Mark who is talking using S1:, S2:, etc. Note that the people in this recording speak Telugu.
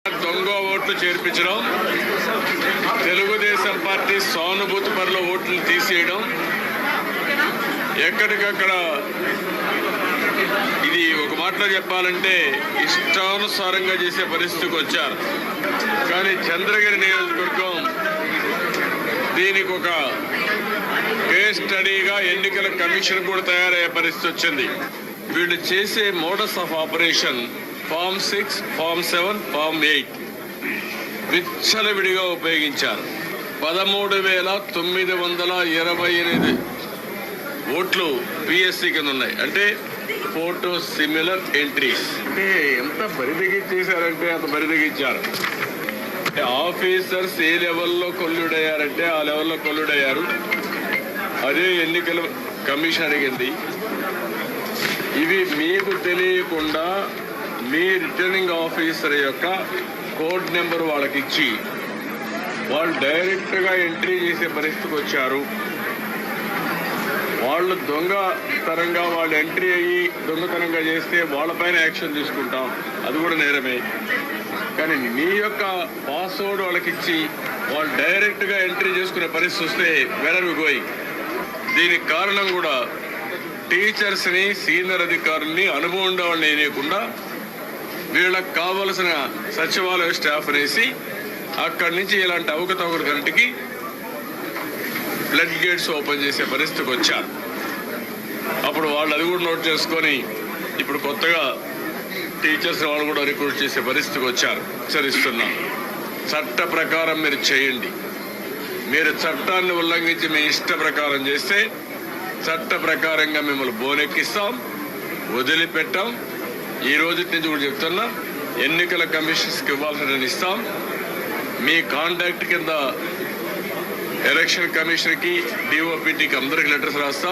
S1: దొంగ ఓట్లు చేర్పించడం, తెలుగుదేశం పార్టీ సానుభూతి పరుల ఓట్లను తీసేయడం, ఎక్కడికక్కడ ఇది ఒక మాటలో చెప్పాలంటే ఇష్టానుసారంగా చేసే పరిస్థితికి వచ్చారు. కానీ చంద్రగిరి నియోజకవర్గం దీనికి ఒక కేస్ స్టడీగా ఎన్నికల కమిషన్ కూడా తయారయ్యే పరిస్థితి వచ్చింది. వీళ్ళు చేసే modus of operation form 6, form 7, form 8 విచ్చలవిడిగా ఉపయోగించారు. 13,928 ఓట్లు పిఎస్సి కింద ఉన్నాయి. అంటే ఫోటో సిమిలర్ ఎంట్రీస్. అంటే ఎంత బరిదెగించేశారంటే అంత బరిదెగించారు. ఆఫీసర్స్ ఏ లెవెల్లో కొల్లుడయ్యారంటే ఆ లెవెల్లో కొల్లుడయ్యారు. అదే ఎన్నికల కమిషన్ అడిగింది. ఇవి మీకు తెలియకుండా మీ రిటర్నింగ్ ఆఫీసర్ యొక్క కోడ్ నెంబర్ వాళ్ళకి ఇచ్చి వాళ్ళు డైరెక్ట్గా ఎంట్రీ చేసే పరిస్థితికి వచ్చారు. వాళ్ళు దొంగతనంగా వాళ్ళు ఎంట్రీ అయ్యి దొంగతనంగా చేస్తే వాళ్ళపైన యాక్షన్ తీసుకుంటాం, అది కూడా నేరమే. కానీ మీ యొక్క పాస్వర్డ్ వాళ్ళకి ఇచ్చి వాళ్ళు డైరెక్ట్గా ఎంట్రీ చేసుకునే పరిస్థితి వస్తే వేర్ ఆర్ వి గోయింగ్? దీనికి కారణం కూడా టీచర్స్ని, సీనియర్ అధికారుల్ని, అనుభవం ఉండే వాళ్ళని వేయకుండా వీళ్ళకి కావలసిన సచివాలయ స్టాఫ్ వేసి అక్కడి నుంచి ఇలాంటి అవకతవకల కంటికి ఫ్లడ్ గేట్స్ ఓపెన్ చేసే పరిస్థితికి వచ్చారు. అప్పుడు వాళ్ళు అది కూడా నోట్ చేసుకొని ఇప్పుడు కొత్తగా టీచర్స్ వాళ్ళు కూడా రిక్రూట్ చేసే పరిస్థితికి వచ్చారు. హెచ్చరిస్తున్నాం, చట్ట ప్రకారం మీరు చేయండి. మీరు చట్టాన్ని ఉల్లంఘించి మీ ఇష్ట ప్రకారం చేస్తే చట్ట ప్రకారంగా మిమ్మల్ని బోనెక్కిస్తాం, వదిలిపెట్టాం. ఈ రోజు నుంచి కూడా చెప్తున్నా, ఎన్నికల కమిషన్స్కి ఇవ్వాల్సిన ఇస్తాం. మీ కాంటాక్ట్ కింద ఎలక్షన్ కమిషన్కి, డిఓపిటీకి అందరికి లెటర్స్ రాస్తాం.